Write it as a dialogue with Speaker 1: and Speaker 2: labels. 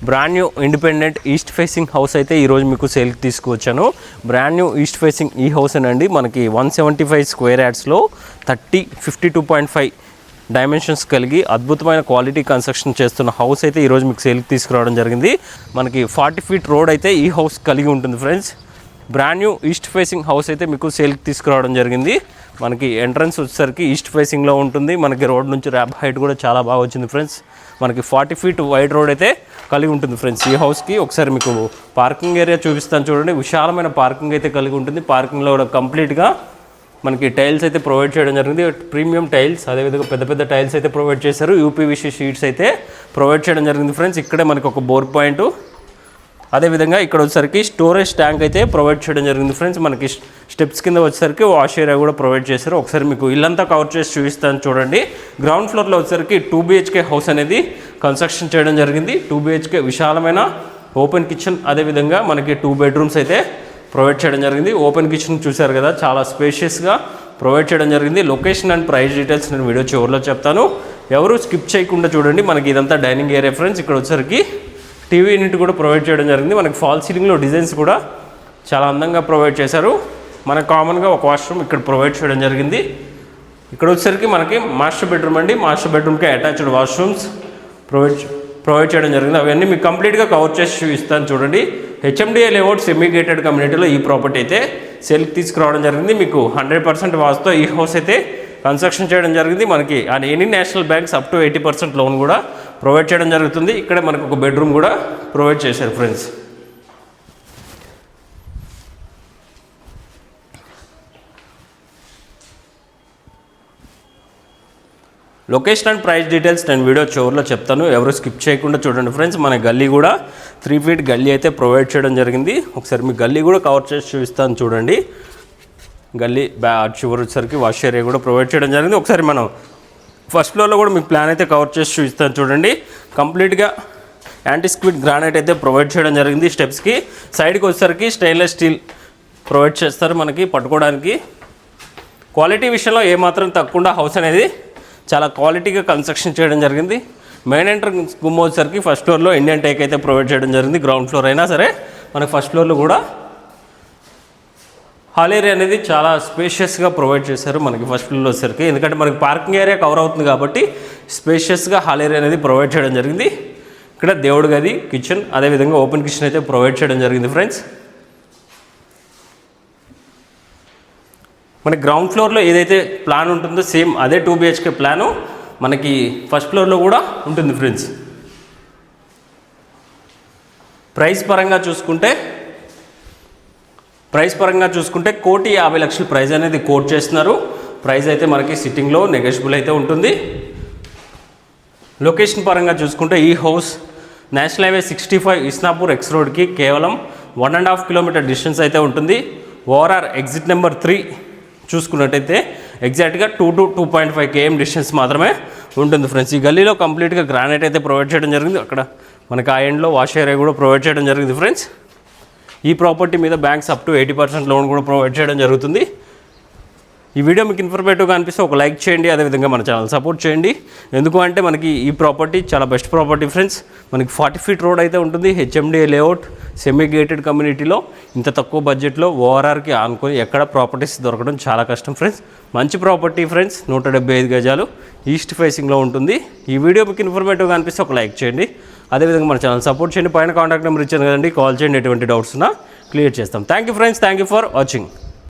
Speaker 1: Brand new independent east facing house అయితే ఈరోజు మీకు సేల్కి తీసుకువచ్చాను. బ్రాండ్ న్యూ ఈస్ట్ ఫేసింగ్ ఈ హౌస్ అండి మనకి 175 స్క్వేర్ యార్డ్స్లో 52.5 డైమెన్షన్స్ కలిగి అద్భుతమైన క్వాలిటీ కన్స్ట్రక్షన్ చేస్తున్న హౌస్ అయితే ఈరోజు మీకు సేల్కి తీసుకురావడం జరిగింది. మనకి 40 ఫీట్ రోడ్ అయితే ఈ హౌస్ కలిగి ఉంటుంది friends. Brand new east facing house అయితే మీకు సేల్కి తీసుకురావడం జరిగింది. మనకి ఎంట్రన్స్ వచ్చేసరికి ఈస్ట్ ఫేసింగ్లో ఉంటుంది. మనకి రోడ్ నుంచి ర్యాప్ హైట్ కూడా చాలా బాగా వచ్చింది ఫ్రెండ్స్. మనకి 40 ఫీట్ వైడ్ రోడ్ అయితే కలిగి ఉంటుంది ఫ్రెండ్స్. ఈ హౌస్కి ఒకసారి మీకు పార్కింగ్ ఏరియా చూపిస్తాను చూడండి. విశాలమైన పార్కింగ్ అయితే కలిగి ఉంటుంది. పార్కింగ్లో కూడా కంప్లీట్గా మనకి టైల్స్ అయితే ప్రొవైడ్ చేయడం జరిగింది. ప్రీమియం టైల్స్, అదేవిధంగా పెద్ద పెద్ద టైల్స్ అయితే ప్రొవైడ్ చేశారు. యూపీవీసీ షీట్స్ అయితే ప్రొవైడ్ చేయడం జరిగింది ఫ్రెండ్స్. ఇక్కడే మనకి ఒక బోర్ పాయింట్, అదేవిధంగా ఇక్కడ వచ్చేసరికి స్టోరేజ్ ట్యాంక్ అయితే ప్రొవైడ్ చేయడం జరిగింది ఫ్రెండ్స్. మనకి స్టెప్స్ కింద వచ్చేసరికి వాష్ ఏరియా కూడా ప్రొవైడ్ చేశారు. ఒకసారి మీకు ఇల్లంతా కవర్ చేసి చూపిస్తాను చూడండి. గ్రౌండ్ ఫ్లోర్లో వచ్చేసరికి 2 BHK హౌస్ అనేది కన్స్ట్రక్షన్ చేయడం జరిగింది. 2 BHK విశాలమైన ఓపెన్ కిచెన్, అదేవిధంగా మనకి 2 బెడ్రూమ్స్ అయితే ప్రొవైడ్ చేయడం జరిగింది. ఓపెన్ కిచెన్ చూశారు కదా, చాలా స్పేషియస్గా ప్రొవైడ్ చేయడం జరిగింది. లొకేషన్ అండ్ ప్రైస్ డీటెయిల్స్ నేను వీడియో చివరిలో చెప్తాను. ఎవరు స్కిప్ చేయకుండా చూడండి. మనకి ఇదంతా డైనింగ్ ఏరియా ఫ్రెండ్స్. ఇక్కడ వచ్చేసరికి టీవీ యూనిట్ కూడా ప్రొవైడ్ చేయడం జరిగింది. మనకి ఫాల్ సీలింగ్లో డిజైన్స్ కూడా చాలా అందంగా ప్రొవైడ్ చేశారు. మనకు కామన్గా ఒక వాష్రూమ్ ఇక్కడ ప్రొవైడ్ చేయడం జరిగింది. ఇక్కడ వచ్చేసరికి మనకి మాస్టర్ బెడ్రూమ్ అండి. మాస్టర్ బెడ్రూమ్కి అటాచ్డ్ వాష్రూమ్స్ ప్రొవైడ్ చేయడం జరిగింది. అవన్నీ మీకు కంప్లీట్గా కవర్ చేసి చూపిస్తాను చూడండి. HMDA లేఅవుట్ సెమీ గేటెడ్ కమ్యూనిటీలో ఈ ప్రాపర్టీ అయితే సేల్కి తీసుకురావడం జరిగింది. మీకు 100% వాసుతో ఈ హౌస్ అయితే కన్స్ట్రక్షన్ చేయడం జరిగింది. మనకి any national banks up to 80% loan కూడా ప్రొవైడ్ చేయడం జరుగుతుంది. ఇక్కడ మనకు ఒక బెడ్రూమ్ కూడా ప్రొవైడ్ చేశారు friends. Location and price details నేను వీడియో చివరిలో చెప్తాను. ఎవరు స్కిప్ చేయకుండా చూడండి ఫ్రెండ్స్. మన గల్లీ కూడా 3 ఫీట్ గల్లీ అయితే ప్రొవైడ్ చేయడం జరిగింది. ఒకసారి మీ గల్లీ కూడా కవర్ చేసి చూపిస్తాను చూడండి. గల్లీ చివరి వచ్చేసరికి వాష్ ఏరియా కూడా ప్రొవైడ్ చేయడం జరిగింది. ఒకసారి మనం ఫస్ట్ ఫ్లోర్లో కూడా మీకు ప్లాన్ అయితే కవర్ చేసి చూపిస్తాను చూడండి. కంప్లీట్గా యాంటీ స్క్విడ్ గ్రానైట్ అయితే ప్రొవైడ్ చేయడం జరిగింది. స్టెప్స్కి సైడ్కి వచ్చేసరికి స్టెయిన్లెస్ స్టీల్ ప్రొవైడ్ చేస్తారు మనకి పట్టుకోవడానికి. క్వాలిటీ విషయంలో ఏమాత్రం తక్కువ హౌస్ అనేది చాలా క్వాలిటీగా కన్స్ట్రక్షన్ చేయడం జరిగింది. మెయిన్ ఎంట్రన్స్ గుమ్మ వచ్చేసరికి ఫస్ట్ ఫ్లోర్లో ఇండియన్ టేక్ అయితే ప్రొవైడ్ చేయడం జరిగింది. గ్రౌండ్ ఫ్లోర్ అయినా సరే మనకి ఫస్ట్ ఫ్లోర్లో కూడా హాల్ ఏరియా అనేది చాలా స్పేషియస్గా ప్రొవైడ్ చేశారు మనకి ఫస్ట్ ఫ్లోర్లో వచ్చేసరికి. ఎందుకంటే మనకి పార్కింగ్ ఏరియా కవర్ అవుతుంది కాబట్టి స్పేషియస్గా హాల్ ఏరియా అనేది ప్రొవైడ్ చేయడం జరిగింది. ఇక్కడ దేవుడి గది, కిచెన్, అదేవిధంగా ఓపెన్ కిచెన్ అయితే ప్రొవైడ్ చేయడం జరిగింది ఫ్రెండ్స్. మనకి గ్రౌండ్ ఫ్లోర్లో ఏదైతే ప్లాన్ ఉంటుందో సేమ్ అదే 2 BHK ప్లాను మనకి ఫస్ట్ ఫ్లోర్లో కూడా ఉంటుంది ఫ్రెండ్స్. ప్రైస్ పరంగా చూసుకుంటే 1,50,00,000 ప్రైస్ అనేది కోట్ చేస్తున్నారు. ప్రైస్ అయితే మనకి సిట్టింగ్లో నెగోషియబుల్ అయితే ఉంటుంది. లొకేషన్ పరంగా చూసుకుంటే ఈ house national highway 65 Isnapur X రోడ్కి కేవలం 1.5 కిలోమీటర్ డిస్టెన్స్ అయితే ఉంటుంది. ఓఆర్ఆర్ ఎగ్జిట్ నెంబర్ 3 చూసుకున్నట్టయితే ఎగ్జాక్ట్గా 2 to 2.5 km డిస్టెన్స్ మాత్రమే ఉంటుంది ఫ్రెండ్స్. ఈ గల్లీలో కంప్లీట్గా గ్రానైట్ అయితే ప్రొవైడ్ చేయడం జరిగింది. అక్కడ మనకి ఆ ఎండ్లో వాష్ ఏరియా కూడా ప్రొవైడ్ చేయడం జరిగింది ఫ్రెండ్స్. ఈ ప్రాపర్టీ మీద బ్యాంక్స్ అప్ టు 80% లోన్ కూడా ప్రొవైడ్ చేయడం జరుగుతుంది. ఈ వీడియో మీకు ఇన్ఫర్మేటివ్గా అనిపిస్తే ఒక లైక్ చేయండి, అదేవిధంగా మన ఛానల్ సపోర్ట్ చేయండి. ఎందుకు అంటే మనకి ఈ ప్రాపర్టీ చాలా బెస్ట్ ప్రాపర్టీ ఫ్రెండ్స్. మనకి 40 ఫీట్ రోడ్ అయితే ఉంటుంది. HMDA లేఅవుట్ సెమీ గేటెడ్ కమ్యూనిటీలో ఇంత తక్కువ బడ్జెట్లో ఓఆర్ఆర్కి ఆనుకొని ఎక్కడ ప్రాపర్టీస్ దొరకడం చాలా కష్టం ఫ్రెండ్స్. మంచి ప్రాపర్టీ ఫ్రెండ్స్. 175 గజాలు ఈస్ట్ ఫేసింగ్లో ఉంటుంది. ఈ వీడియో మీకు ఇన్ఫర్మేటివ్గా అనిపిస్తే ఒక లైక్ చేయండి, అదేవిధంగా మన ఛానల్ సపోర్ట్ చేయండి. పైన కాంటాక్ట్ నెంబర్ ఇచ్చాను కదండి, కాల్ చేయండి. ఎటువంటి డౌట్స్ ఉన్నా క్లియర్ చేస్తాం. Thank you friends. Thank you for watching.